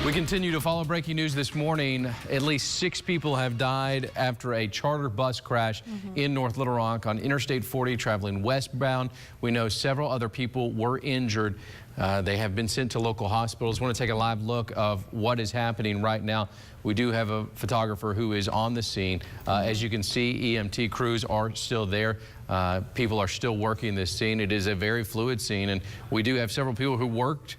We continue to follow breaking news this morning. At least 6 people have died after a charter bus crash in North Little Rock on Interstate 40 traveling westbound. We know several other people were injured. They have been sent to local hospitals. Want to take a live look of what is happening right now. We do have a photographer who is on the scene. As you can see, EMT crews are still there. People are still working this scene. It is a very fluid scene, and we do have several people who work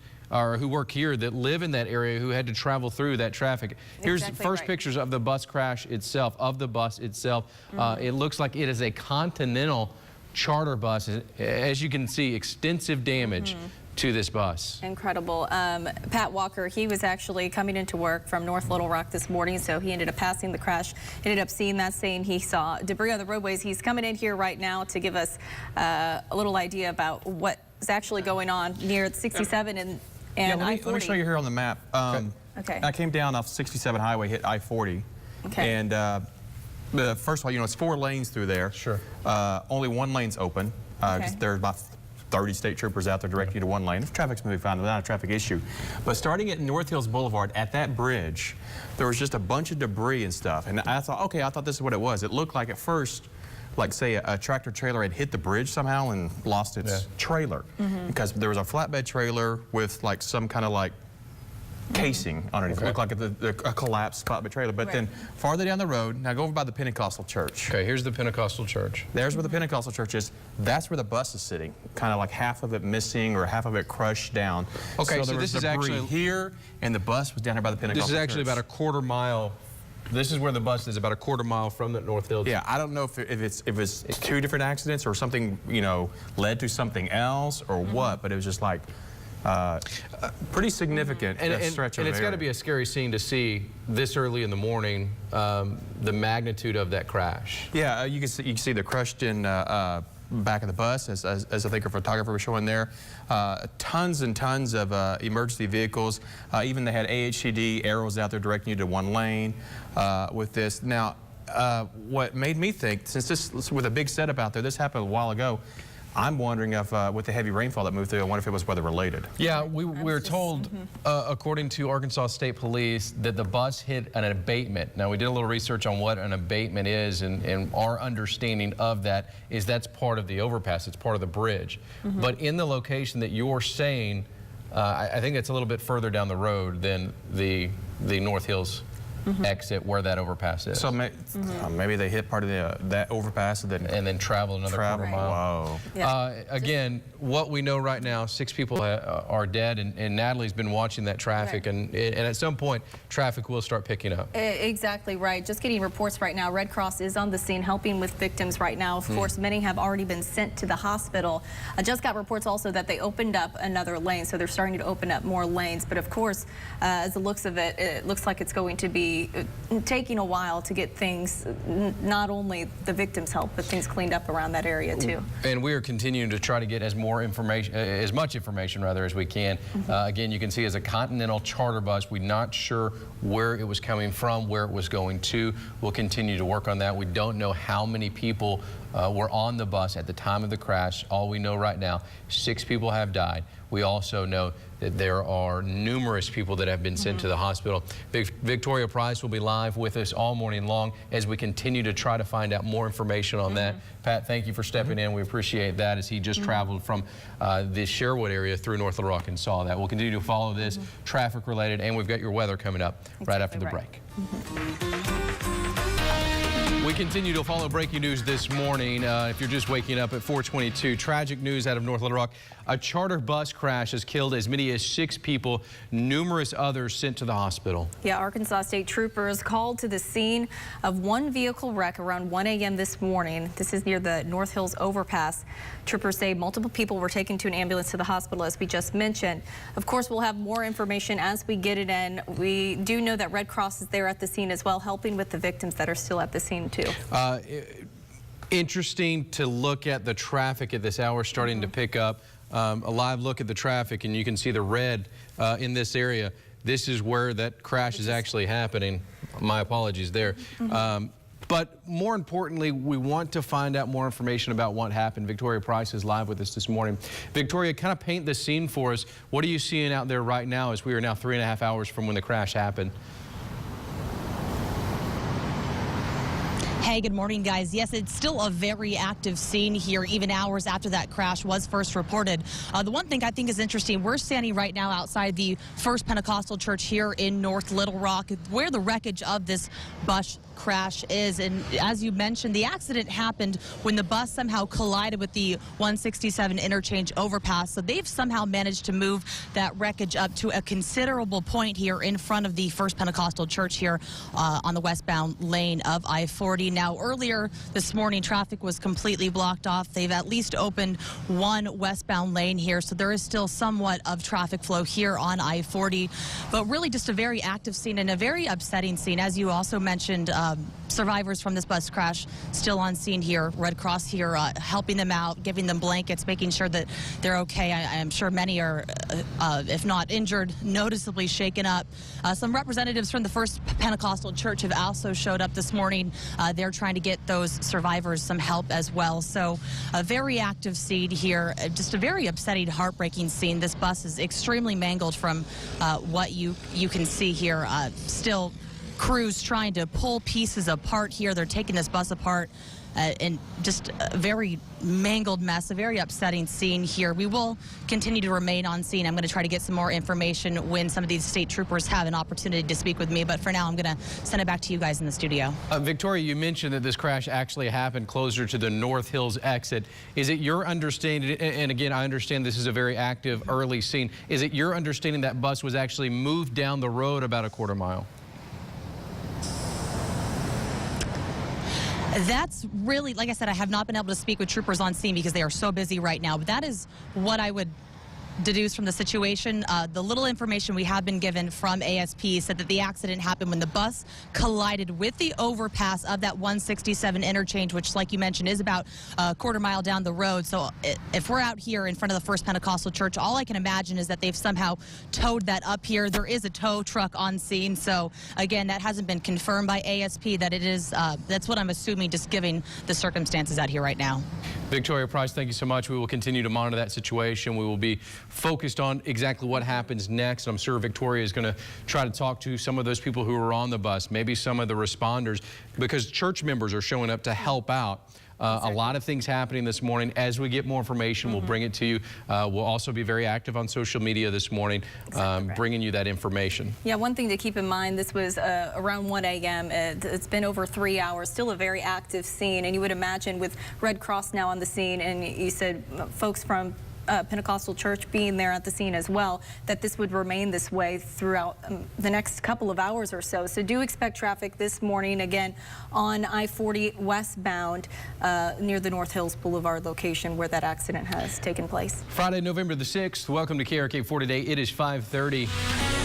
here that live in that area who had to travel through that traffic. Here's the first pictures of the bus crash itself, It looks like it is a Continental charter bus. As you can see, extensive damage to this bus. Incredible. Pat Walker, he was actually coming into work from North Little Rock this morning, so he ended up passing the crash, ended up seeing that scene. He saw debris on the roadways. He's coming in here right now to give us a little idea about what is actually going on near 67 and I-40. Let me show you here on the map. Okay. I came down off 67 highway, hit I-40. Okay. And first of all, it's 4 lanes through there. Sure. Only 1 lane's open. There's about 30 state troopers out there directing you to 1 lane. If traffic's moving fine, not a traffic issue. But starting at North Hills Boulevard, at that bridge, there was just a bunch of debris and stuff. And I thought, okay, I thought this is what it was. It looked like at first, like say a tractor trailer had hit the bridge somehow and lost its trailer. Because there was a flatbed trailer with like some kind of like casing underneath. It looked like a collapsed flatbed trailer. But then farther down the road, now go over by the Pentecostal church. Okay, here's the Pentecostal church. There's where the Pentecostal church is. That's where the bus is sitting. Kind of like half of it missing or half of it crushed down. Okay, so this is debris actually here, and the bus was down here by the Pentecostal church. This is actually about a quarter mile. This is where the bus is, about a quarter mile from the North Hills. Yeah, I don't know if it's 2 different accidents or something, led to something else or what, but it was just like pretty significant stretch of And it's got to be a scary scene to see this early in the morning, the magnitude of that crash. Yeah, you can see the crushed in back of the bus, as I think our photographer was showing there. Tons and tons of emergency vehicles. Even they had AHCD arrows out there directing you to 1 lane with this. Now, what made me think, since this with a big setup out there, this happened a while ago, I'm wondering if, with the heavy rainfall that moved through, I wonder if it was weather related. Yeah, we're told, according to Arkansas State Police, that the bus hit an abatement. Now, we did a little research on what an abatement is, and our understanding of that is that's part of the overpass. It's part of the bridge. But in the location that you're saying, I think it's a little bit further down the road than the North Hills exit where that overpass is. So maybe they hit part of that overpass and then travel another quarter mile. Wow. Again, what we know right now, 6 people are dead, and Natalie's been watching that traffic, and at some point, traffic will start picking up. Exactly right. Just getting reports right now. Red Cross is on the scene helping with victims right now. Of course, many have already been sent to the hospital. I just got reports also that they opened up another lane, so they're starting to open up more lanes. But of course, as the looks of it, it looks like it's going to be taking a while to get things, not only the victims' help, but things cleaned up around that area too. And we are continuing to try to get as much information as we can. Again, you can see as a Continental charter bus. We're not sure where it was coming from, where it was going to. We'll continue to work on that. We don't know how many people were on the bus at the time of the crash. All we know right now, 6 people have died. We also know that there are numerous people that have been sent to the hospital. Victoria Price will be live with us all morning long as we continue to try to find out more information on that. Pat, thank you for stepping in. We appreciate that, as he just traveled from the Sherwood area through North Little Rock and saw that. We'll continue to follow this traffic related, and we've got your weather coming up right after the break. We continue to follow breaking news this morning. If you're just waking up at 4:22, tragic news out of North Little Rock. A charter bus crash has killed as many as 6 people, numerous others sent to the hospital. Yeah, Arkansas State troopers called to the scene of 1 vehicle wreck around 1 a.m. this morning. This is near the North Hills overpass. Troopers say multiple people were taken to an ambulance to the hospital, as we just mentioned. Of course, we'll have more information as we get it in. We do know that Red Cross is there at the scene as well, helping with the victims that are still at the scene too. Interesting to look at the traffic at this hour starting to pick up. A live look at the traffic, and you can see the red in this area. This is where that crash is actually happening. My apologies there. But more importantly, we want to find out more information about what happened. Victoria Price is live with us this morning. Victoria, kind of paint the scene for us. What are you seeing out there right now as we are now 3.5 hours from when the crash happened? Hey, good morning, guys. Yes, it's still a very active scene here, even hours after that crash was first reported. The one thing I think is interesting, we're standing right now outside the First Pentecostal Church here in North Little Rock, where the wreckage of this bus crash is. And as you mentioned, the accident happened when the bus somehow collided with the 167 interchange overpass. So they've somehow managed to move that wreckage up to a considerable point here in front of the First Pentecostal Church here on the westbound lane of I-40. Now, earlier this morning, traffic was completely blocked off. They've at least opened one westbound lane here, so there is still somewhat of traffic flow here on I-40. But really just a very active scene and a very upsetting scene. As you also mentioned, survivors from this bus crash still on scene here. Red Cross here helping them out, giving them blankets, making sure that they're okay. I am sure many are, if not injured, noticeably shaken up. Some representatives from the First Pentecostal Church have also showed up this morning. They're trying to get those survivors some help as well. So a very active scene here, just a very upsetting, heartbreaking scene. This bus is extremely mangled from what you can see here. Still crews trying to pull pieces apart here. They're taking this bus apart and just a very mangled mess, a very upsetting scene here. We will continue to remain on scene. I'm going to try to get some more information when some of these state troopers have an opportunity to speak with me. But for now, I'm going to send it back to you guys in the studio. Victoria, you mentioned that this crash actually happened closer to the North Hills exit. Is it your understanding, and again, I understand this is a very active early scene, is it your understanding that bus was actually moved down the road about a quarter mile? That's really, like I said, I have not been able to speak with troopers on scene because they are so busy right now. But that is what I would deduce from the situation. The little information we have been given from ASP said that the accident happened when the bus collided with the overpass of that 167 interchange, which, like you mentioned, is about a quarter mile down the road. So if we're out here in front of the First Pentecostal Church, all I can imagine is that they've somehow towed that up here. There is a tow truck on scene. So again, that hasn't been confirmed by ASP that it is. That's what I'm assuming, just given the circumstances out here right now. Victoria Price, thank you so much. We will continue to monitor that situation. We will be focused on exactly what happens next. I'm sure Victoria is going to try to talk to some of those people who were on the bus, maybe some of the responders, because church members are showing up to help out. A lot of things happening this morning. As we get more information, we'll bring it to you. We'll also be very active on social media this morning, bringing you that information. Yeah, one thing to keep in mind, this was around 1 a.m. It's been over 3 hours, still a very active scene. And you would imagine with Red Cross now on the scene, and you said folks from Pentecostal Church being there at the scene as well, that this would remain this way throughout the next couple of hours or so. So do expect traffic this morning again on I-40 westbound near the North Hills Boulevard location where that accident has taken place. Friday, November the 6th. Welcome to KARK 4 today. It is 5:30.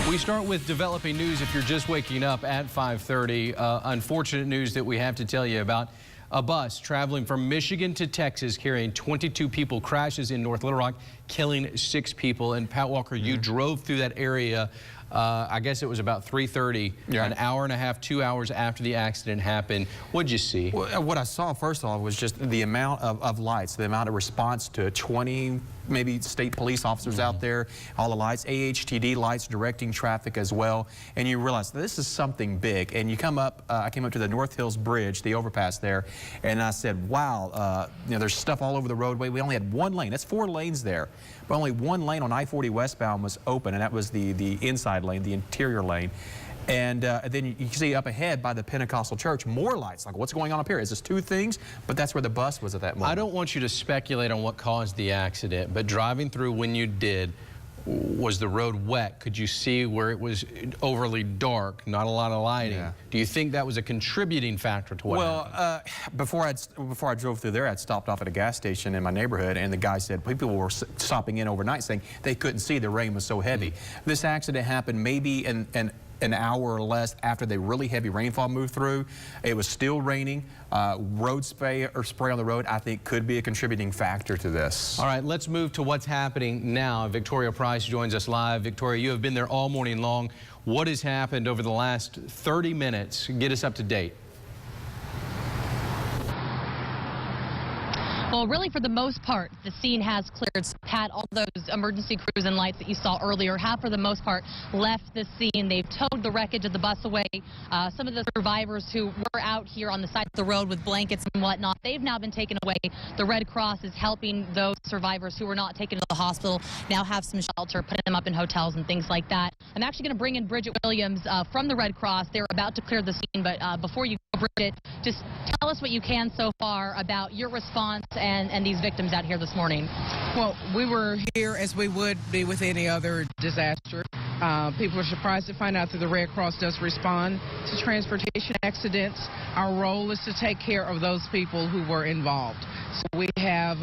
We start with developing news if you're just waking up at 5:30. Unfortunate news that we have to tell you about. A bus traveling from Michigan to Texas carrying 22 people crashes in North Little Rock, killing 6 people. And Pat Walker, you drove through that area. I guess it was about 3:30, an hour and a half, 2 hours after the accident happened. What'd you see? Well, what I saw, first of all, was just the amount of lights, the amount of response to 20 maybe state police officers out there, all the lights, AHTD lights directing traffic as well. And you realize this is something big. And you come up, I came up to the North Hills Bridge, the overpass there, and I said, wow, you know, there's stuff all over the roadway. We only had one lane. That's 4 lanes there. But only one lane on I-40 westbound was open, and that was the inside lane, the interior lane. And then you can see up ahead by the Pentecostal Church, more lights. Like, what's going on up here? Is this 2 things? But that's where the bus was at that moment. I don't want you to speculate on what caused the accident, but driving through when you did, was the road wet? Could you see where it was overly dark, not a lot of lighting? Yeah. Do you think that was a contributing factor to what happened? Before I drove through there, I'd stopped off at a gas station in my neighborhood, and the guy said people were stopping in overnight saying they couldn't see, the rain was so heavy. This accident happened maybe an hour or less after the really heavy rainfall moved through. It was still raining. Road spray on the road, I think, could be a contributing factor to this. All right, let's move to what's happening now. Victoria Price joins us live. Victoria, you have been there all morning long. What has happened over the last 30 minutes? Get us up to date. Well, really, for the most part, the scene has cleared. So, Pat, all those emergency crews and lights that you saw earlier have, for the most part, left the scene. They've towed the wreckage of the bus away. Some of the survivors who were out here on the side of the road with blankets and whatnot, they've now been taken away. The Red Cross is helping those survivors who were not taken to the hospital now have some shelter, putting them up in hotels and things like that. I'm actually going to bring in Bridget Williams from the Red Cross. They're about to clear the scene, but before you go, Bridget, just tell us what you can so far about your response and these victims out here this morning. Well, we were here as we would be with any other disaster. People are surprised to find out that the Red Cross does respond to transportation accidents. Our role is to take care of those people who were involved. So we have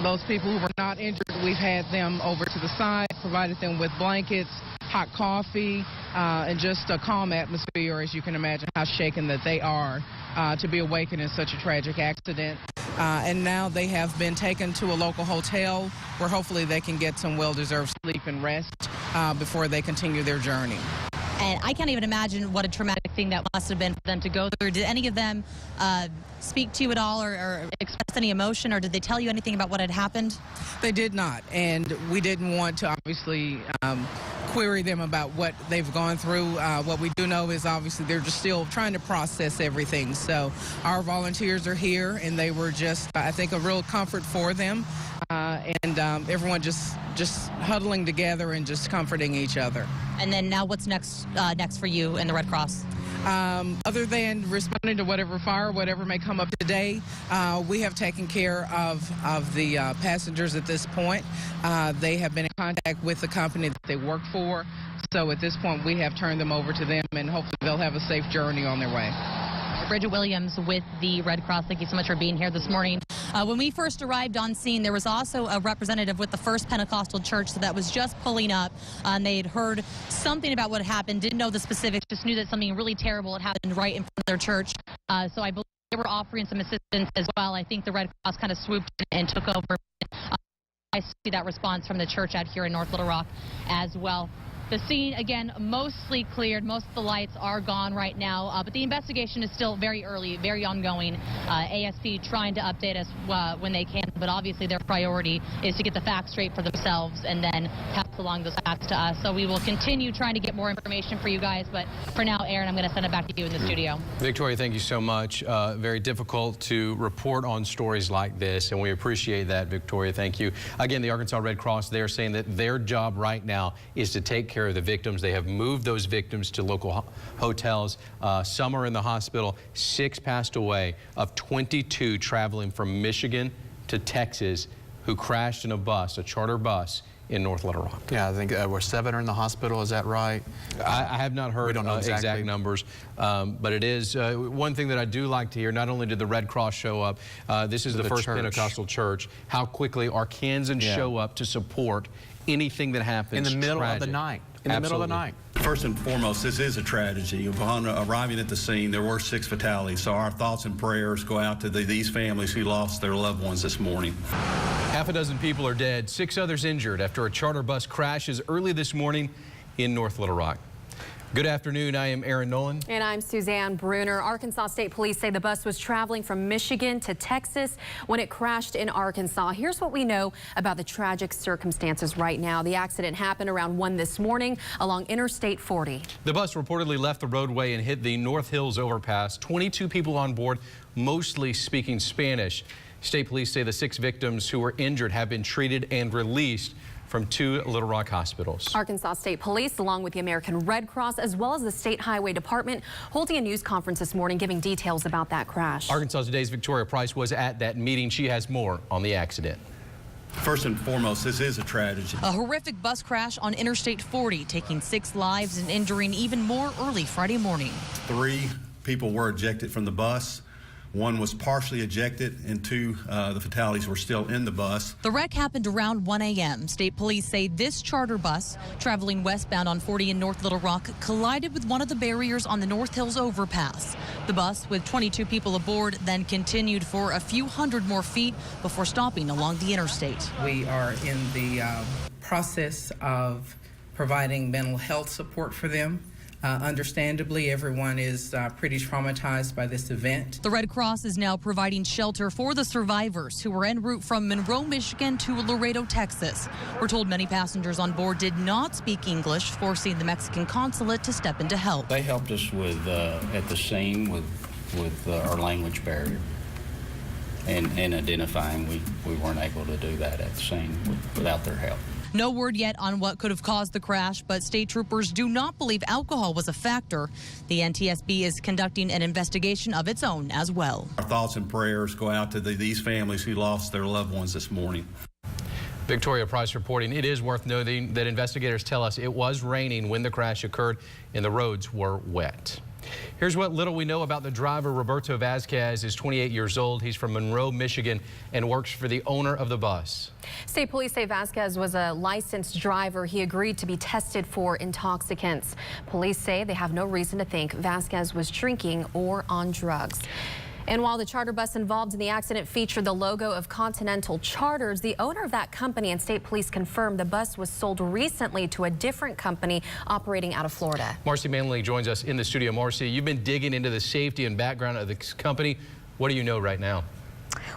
those people who were not injured, we've had them over to the side, provided them with blankets, hot coffee, and just a calm atmosphere, as you can imagine how shaken that they are to be awakened in such a tragic accident. And now they have been taken to a local hotel where hopefully they can get some well-deserved sleep and rest before they continue their journey. And I can't even imagine what a traumatic thing that must have been for them to go through. Did any of them speak to you at all or express any emotion, or did they tell you anything about what had happened? They did not, and we didn't want to obviously query them about what they've gone through. What we do know is obviously they're just still trying to process everything. So our volunteers are here, and they were just, I think, a real comfort for them, and everyone just huddling together and just comforting each other. And then now what's next for you and the Red Cross? Other than responding to whatever may come up today, we have taken care of the passengers at this point. They have been in contact with the company that they work for. So at this point, we have turned them over to them, and hopefully they'll have a safe journey on their way. Bridget Williams with the Red Cross. Thank you so much for being here this morning. When we first arrived on scene, there was also a representative with the First Pentecostal Church that was just pulling up. They had heard something about what happened, didn't know the specifics, just knew that something really terrible had happened right in front of their church. So I believe they were offering some assistance as well. I think the Red Cross kind of swooped in and took over. I see that response from the church out here in North Little Rock as well. The scene, again, mostly cleared. Most of the lights are gone right now, but the investigation is still very early, very ongoing. ASP trying to update us when they can, but obviously their priority is to get the facts straight for themselves and then pass along those facts to us. So we will continue trying to get more information for you guys, but for now, Aaron, I'm going to send it back to you in the studio. Victoria, thank you so much. Very difficult to report on stories like this, and we appreciate that, Victoria. Thank you. Again, the Arkansas Red Cross, they're saying that their job right now is to take care of the victims. They have moved those victims to local hotels. Some are in the hospital. 6 passed away of 22 traveling from Michigan to Texas who crashed in a bus, a charter bus, in North Little Rock. Yeah, I think we're 7 are in the hospital. Is that right? I have not heard exact numbers, but it is one thing that I do like to hear. Not only did the Red Cross show up, this is the First Pentecostal Church, how quickly Arkansans show up to support anything that happens in the middle tragic. of the night. In the middle of the night. First and foremost, this is a tragedy. Upon arriving at the scene, there were 6 fatalities. So our thoughts and prayers go out to these families who lost their loved ones this morning. Half a dozen people are dead, 6 others injured after a charter bus crashes early this morning in North Little Rock. Good afternoon. I am Aaron Nolan. And I'm Suzanne Bruner. Arkansas State Police say the bus was traveling from Michigan to Texas when it crashed in Arkansas. Here's what we know about the tragic circumstances right now. The accident happened around 1 this morning along Interstate 40. The bus reportedly left the roadway and hit the North Hills overpass. 22 people on board, mostly speaking Spanish. State police say the 6 victims who were injured have been treated and released from 2 Little Rock hospitals. Arkansas State Police, along with the American Red Cross, as well as the State Highway Department, holding a news conference this morning giving details about that crash. Arkansas Today's Victoria Price was at that meeting. She has more on the accident. First and foremost, this is a tragedy. A horrific bus crash on Interstate 40, taking 6 lives and injuring even more early Friday morning. 3 people were ejected from the bus. 1 was partially ejected, and 2, the fatalities were still in the bus. The wreck happened around 1 a.m. State police say this charter bus traveling westbound on 40 in North Little Rock collided with one of the barriers on the North Hills overpass. The bus, with 22 people aboard, then continued for a few hundred more feet before stopping along the interstate. We are in the process of providing mental health support for them. Understandably, everyone is pretty traumatized by this event. The Red Cross is now providing shelter for the survivors who were en route from Monroe, Michigan to Laredo, Texas. We're told many passengers on board did not speak English, forcing the Mexican consulate to step in to help. They helped us with at the scene with our language barrier and identifying. We weren't able to do that at the scene without their help. No word yet on what could have caused the crash, but state troopers do not believe alcohol was a factor. The NTSB is conducting an investigation of its own as well. Our thoughts and prayers go out to these families who lost their loved ones this morning. Victoria Price reporting. It is worth noting that investigators tell us it was raining when the crash occurred and the roads were wet. Here's what little we know about the driver. Roberto Vasquez is 28 years old. He's from Monroe, Michigan, and works for the owner of the bus. State police say Vasquez was a licensed driver. He agreed to be tested for intoxicants. Police say they have no reason to think Vasquez was drinking or on drugs. And while the charter bus involved in the accident featured the logo of Continental Charters, the owner of that company and state police confirmed the bus was sold recently to a different company operating out of Florida. Marcy Manley joins us in the studio. Marcy, you've been digging into the safety and background of this company. What do you know right now?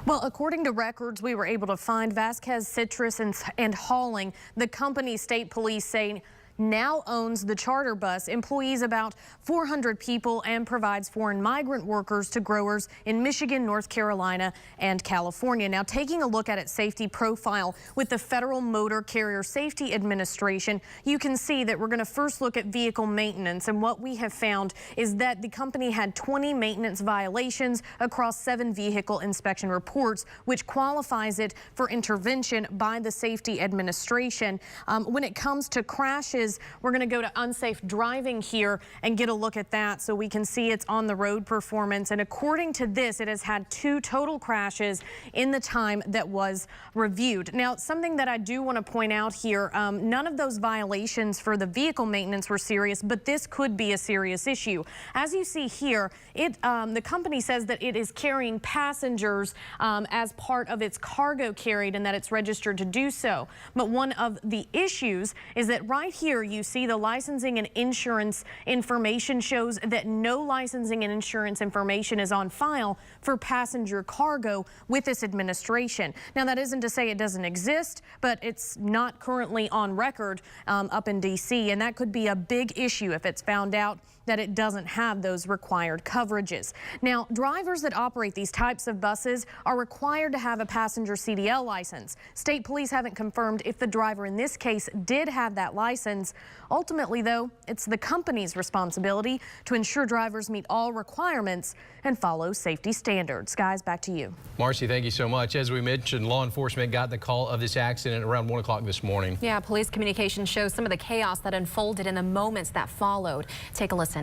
Well, according to records we were able to find, Vasquez Citrus and Hauling, the company state police saying now owns the charter bus, employs about 400 people, and provides foreign migrant workers to growers in Michigan, North Carolina, and California. Now, taking a look at its safety profile with the Federal Motor Carrier Safety Administration, you can see that we're going to first look at vehicle maintenance. And what we have found is that the company had 20 maintenance violations across 7 vehicle inspection reports, which qualifies it for intervention by the Safety Administration. When it comes to crashes, we're going to go to unsafe driving here and get a look at that so we can see its on the road performance. And according to this, it has had 2 total crashes in the time that was reviewed. Now, something that I do want to point out here, none of those violations for the vehicle maintenance were serious, but this could be a serious issue. As you see here, the company says that it is carrying passengers as part of its cargo carried and that it's registered to do so. But one of the issues is that right here you see the licensing and insurance information shows that no licensing and insurance information is on file for passenger cargo with this administration. Now, that isn't to say it doesn't exist, but it's not currently on record up in D.C., and that could be a big issue if it's found out that it doesn't have those required coverages. Now, drivers that operate these types of buses are required to have a passenger CDL license. State police haven't confirmed if the driver in this case did have that license. Ultimately, though, it's the company's responsibility to ensure drivers meet all requirements and follow safety standards. Guys, back to you. Marcy, thank you so much. As we mentioned, law enforcement got the call of this accident around 1 o'clock this morning. Yeah, police communication shows some of the chaos that unfolded in the moments that followed. Take a listen.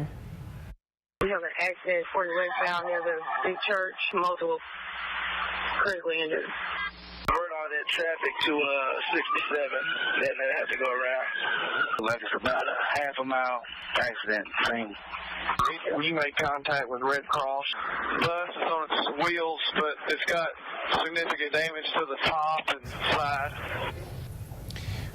We have an accident 40 westbound near the big church, multiple critically injured. Heard all that traffic to 67, then they have to go around. Like it's about a half a mile accident thing. We made contact with Red Cross. The bus is on its wheels, but it's got significant damage to the top and side.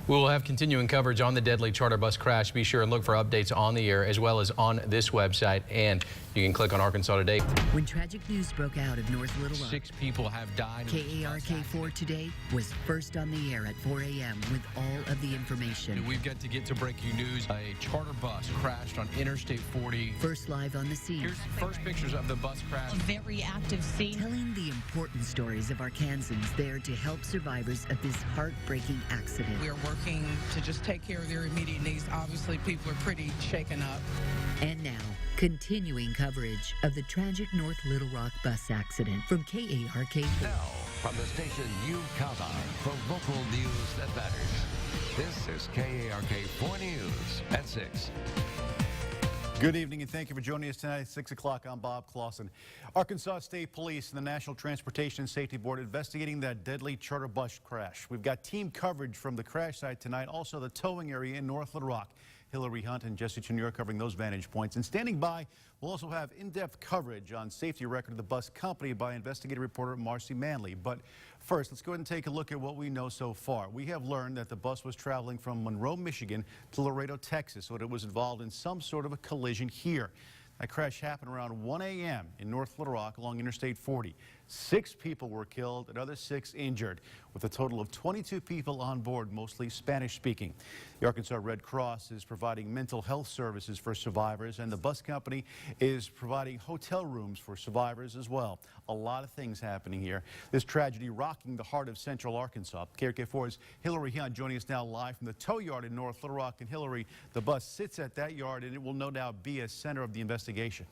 We will have continuing coverage on the deadly charter bus crash. Be sure and look for updates on the air as well as on this website, and you can click on Arkansas Today. When tragic news broke out of North Little Rock, 6 people have died. KARK4 Today was first on the air at 4 a.m. with all of the information. We've got to get to breaking news. A charter bus crashed on Interstate 40. First live on the scene. Here's the first pictures of the bus crash. A very active scene. Telling the important stories of Arkansans there to help survivors of this heartbreaking accident. We're working to just take care of their immediate needs. Obviously, people are pretty shaken up. And now, continuing coverage of the tragic North Little Rock bus accident from KARK. Now, from the station you count on for local news that matters. This is KARK 4 News at 6. Good evening and thank you for joining us tonight at 6 o'clock. I'm Bob Clausen. Arkansas State Police and the National Transportation Safety Board investigating that deadly charter bus crash. We've got team coverage from the crash site tonight, also the towing area in North Little Rock. Hillary Hunt and Jesse Jr. covering those vantage points. And standing by, we'll also have in-depth coverage on safety record of the bus company by investigative reporter Marcy Manley. But first, let's go ahead and take a look at what we know so far. We have learned that the bus was traveling from Monroe, Michigan to Laredo, Texas, so it was involved in some sort of a collision here. That crash happened around 1 a.m. in North Little Rock along Interstate 40. 6 people were killed, another 6 injured, with a total of 22 people on board, mostly Spanish-speaking. The Arkansas Red Cross is providing mental health services for survivors, and the bus company is providing hotel rooms for survivors as well. A lot of things happening here. This tragedy rocking the heart of Central Arkansas. KRK4's Hillary Hunt joining us now live from the tow yard in North Little Rock. And Hillary, the bus sits at that yard, and it will no doubt be a center of the investigation.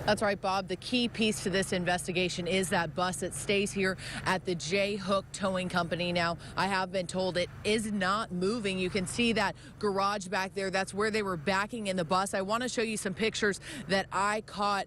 That's right, Bob. The key piece to this investigation is that bus that stays here at the J. Hook Towing Company. Now, I have been told it is not moving. You can see that garage back there. That's where they were backing in the bus. I want to show you some pictures that I caught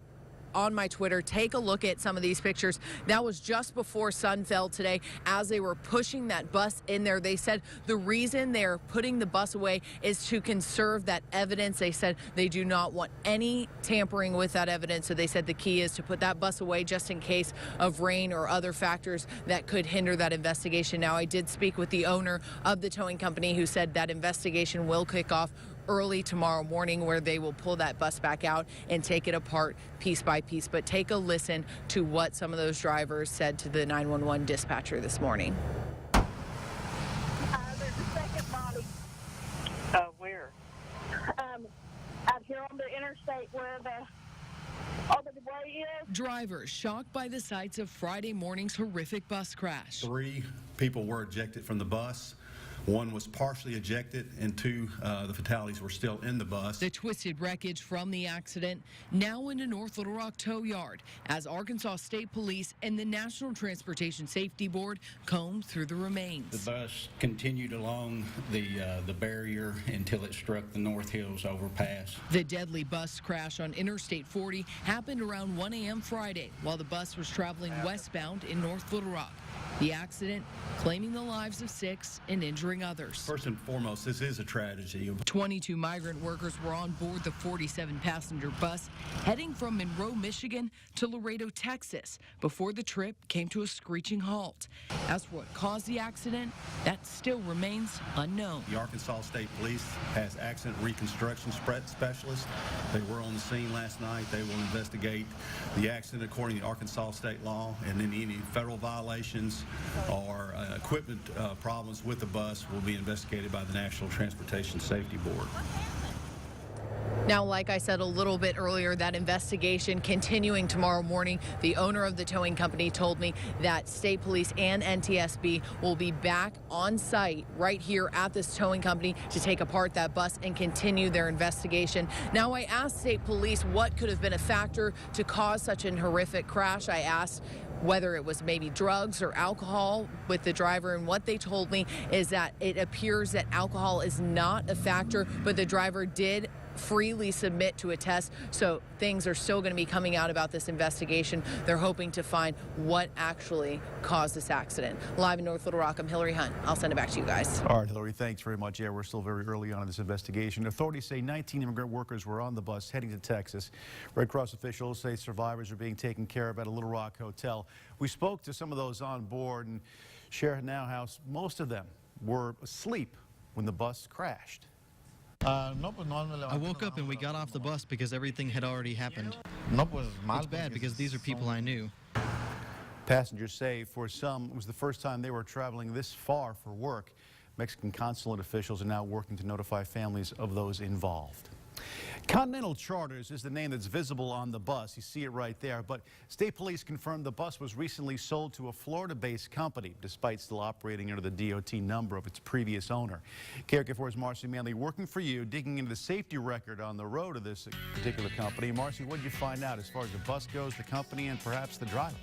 on my Twitter. Take a look at some of these pictures. That was just before sun fell today as they were pushing that bus in there. They said the reason they're putting the bus away is to conserve that evidence. They said they do not want any tampering with that evidence. So they said the key is to put that bus away just in case of rain or other factors that could hinder that investigation. Now, I did speak with the owner of the towing company who said that investigation will kick off early tomorrow morning, where they will pull that bus back out and take it apart piece by piece. But take a listen to what some of those drivers said to the 911 dispatcher this morning. There's a second body. Where? Out here on the interstate where all the debris is. Drivers shocked by the sights of Friday morning's horrific bus crash. 3 people were ejected from the bus. 1 was partially ejected, and 2, the fatalities were still in the bus. The twisted wreckage from the accident now in a North Little Rock tow yard as Arkansas State Police and the National Transportation Safety Board combed through the remains. The bus continued along the barrier until it struck the North Hills overpass. The deadly bus crash on Interstate 40 happened around 1 a.m. Friday while the bus was traveling westbound in North Little Rock. The accident claiming the lives of 6 and injuring others. First and foremost, this is a tragedy. 22 migrant workers were on board the 47-passenger bus heading from Monroe, Michigan to Laredo, Texas before the trip came to a screeching halt. As for what caused the accident, that still remains unknown. The Arkansas State Police has accident reconstruction specialists. They were on the scene last night. They will investigate the accident according to Arkansas state law, and then any federal violations or equipment problems with the bus will be investigated by the National Transportation Safety Board. Now, like I said a little bit earlier, that investigation continuing tomorrow morning. The owner of the towing company told me that state police and NTSB will be back on site right here at this towing company to take apart that bus and continue their investigation. Now, I asked state police what could have been a factor to cause such an horrific crash. I asked whether it was maybe drugs or alcohol with the driver, and what they told me is that it appears that alcohol is not a factor, but the driver did freely submit to a test, so things are still going to be coming out about this investigation. They're hoping to find what actually caused this accident. Live in North Little Rock, I'm Hillary Hunt. I'll send it back to you guys. All right, Hillary, thanks very much. Yeah, we're still very early on in this investigation. Authorities say 19 immigrant workers were on the bus heading to Texas. Red Cross officials say survivors are being taken care of at a Little Rock hotel. We spoke to some of those on board and share now how most of them were asleep when the bus crashed. I woke up and we got off the bus because everything had already happened. It's bad because these are people I knew. Passengers say for some it was the first time they were traveling this far for work. Mexican consulate officials are now working to notify families of those involved. Continental Charters is the name that's visible on the bus. You see it right there. But state police confirmed the bus was recently sold to a Florida-based company, despite still operating under the DOT number of its previous owner. KRK4's Marcy Manley working for you, digging into the safety record on the road of this particular company. Marcy, what did you find out as far as the bus goes, the company, and perhaps the driver?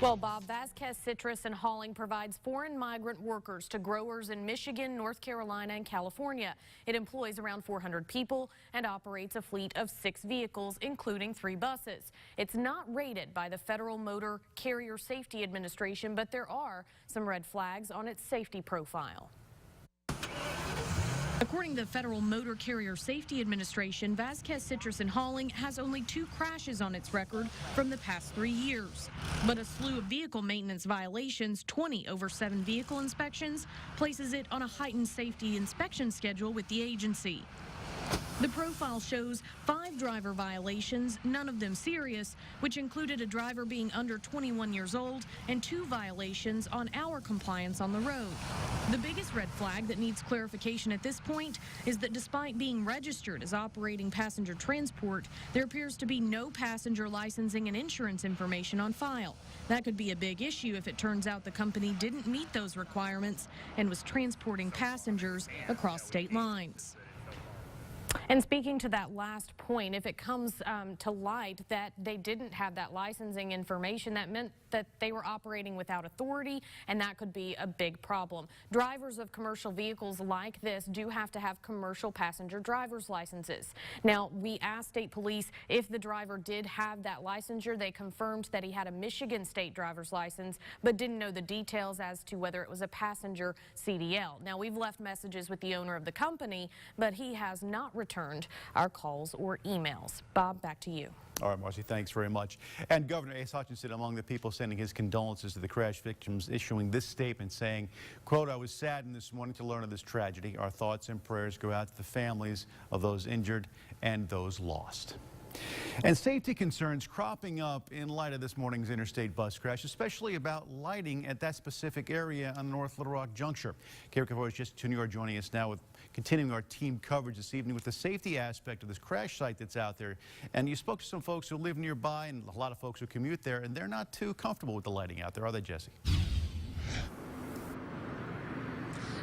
Well, Bob, Vasquez Citrus and Hauling provides foreign migrant workers to growers in Michigan, North Carolina, and California. It employs around 400 people and operates a fleet of 6 vehicles, including 3 buses. It's not rated by the Federal Motor Carrier Safety Administration, but there are some red flags on its safety profile. According to the Federal Motor Carrier Safety Administration, Vasquez Citrus and Hauling has only 2 crashes on its record from the past 3 years. But a slew of vehicle maintenance violations, 20 over 7 vehicle inspections, places it on a heightened safety inspection schedule with the agency. The profile shows 5 driver violations, none of them serious, which included a driver being under 21 years old and 2 violations on hour compliance on the road. The biggest red flag that needs clarification at this point is that despite being registered as operating passenger transport, there appears to be no passenger licensing and insurance information on file. That could be a big issue if it turns out the company didn't meet those requirements and was transporting passengers across state lines. And speaking to that last point, if it comes to light that they didn't have that licensing information, that meant that they were operating without authority, and that could be a big problem. Drivers of commercial vehicles like this do have to have commercial passenger driver's licenses. Now, we asked state police if the driver did have that licensure. They confirmed that he had a Michigan state driver's license, but didn't know the details as to whether it was a passenger CDL. Now, we've left messages with the owner of the company, but he has not returned our calls or emails. Bob, back to you. All right, Marcy, thanks very much. And Governor Asa Hutchinson among the people sending his condolences to the crash victims, issuing this statement saying, quote, "I was saddened this morning to learn of this tragedy. Our thoughts and prayers go out to the families of those injured and those lost." And safety concerns cropping up in light of this morning's interstate bus crash, especially about lighting at that specific area on North Little Rock Juncture. KARK 4's Jesse Junior joining us now with continuing our team coverage this evening with the safety aspect of this crash site that's out there. And you spoke to some folks who live nearby and a lot of folks who commute there, and they're not too comfortable with the lighting out there, are they, Jesse?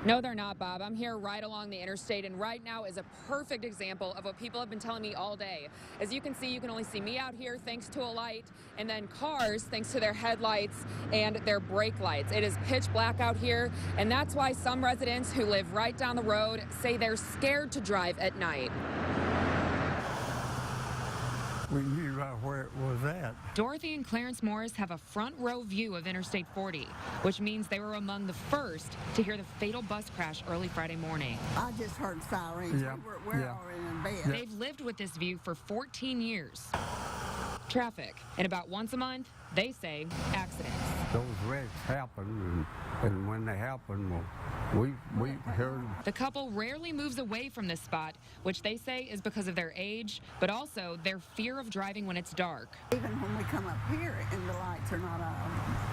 No, they're not, Bob. I'm here right along the interstate, and right now is a perfect example of what people have been telling me all day. As you can see, you can only see me out here thanks to a light, and then cars thanks to their headlights and their brake lights. It is pitch black out here, and that's why some residents who live right down the road say they're scared to drive at night. We knew right where it was at. Dorothy and Clarence Morris have a front row view of Interstate 40, which means they were among the first to hear the fatal bus crash early Friday morning. I just heard sirens. Yeah. We're already in bed. They've lived with this view for 14 years. Traffic, and about once a month, they say accidents. Those wrecks happen, and when they happen, well, we heard. The couple rarely moves away from this spot, which they say is because of their age, but also their fear of driving when it's dark. Even when we come up here and the lights are not on,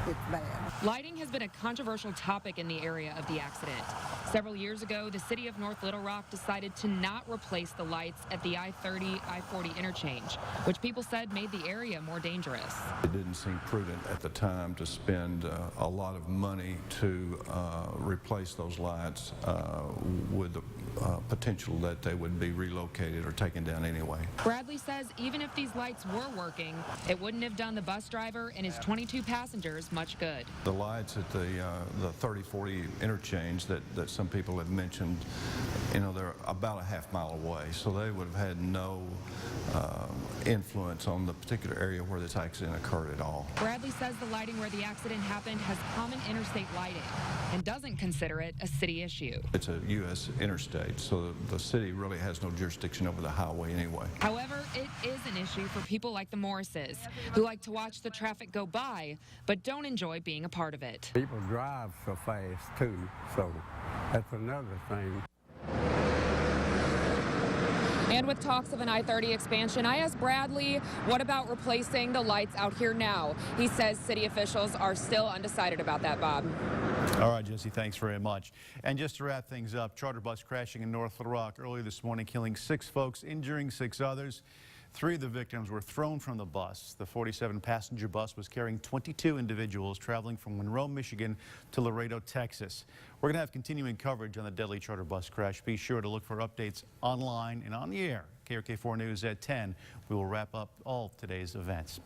it's bad. Lighting has been a controversial topic in the area of the accident. Several years ago, the city of North Little Rock decided to not replace the lights at the I-30, I-40 interchange, which people said made the area more dangerous. It didn't seem prudent at the time to spend a lot of money to replace those lights with the potential that they would be relocated or taken down anyway. Bradley says even if these lights were working, it wouldn't have done the bus driver and his 22 passengers much good. The lights at the 30-40 interchange that some people have mentioned, you know, they're about a half-mile away, so they would have had no influence on the particular area where this accident occurred at all. Bradley says the lighting where the accident happened has common interstate lighting and doesn't consider it a city issue. It's a U.S. interstate, so the city really has no jurisdiction over the highway anyway. However, it is an issue for people like the Morrises, who like to watch the traffic go by, but don't enjoy being a part of it. People drive so fast, too, so that's another thing. And with talks of an I-30 expansion, I asked Bradley, what about replacing the lights out here now? He says city officials are still undecided about that, Bob. All right, Jesse, thanks very much. And just to wrap things up, charter bus crashing in North Little Rock early this morning, killing 6 folks, injuring 6 others. 3 of the victims were thrown from the bus. The 47-passenger bus was carrying 22 individuals traveling from Monroe, Michigan to Laredo, Texas. We're going to have continuing coverage on the deadly charter bus crash. Be sure to look for updates online and on the air. KARK 4 News at 10. We will wrap up all today's events.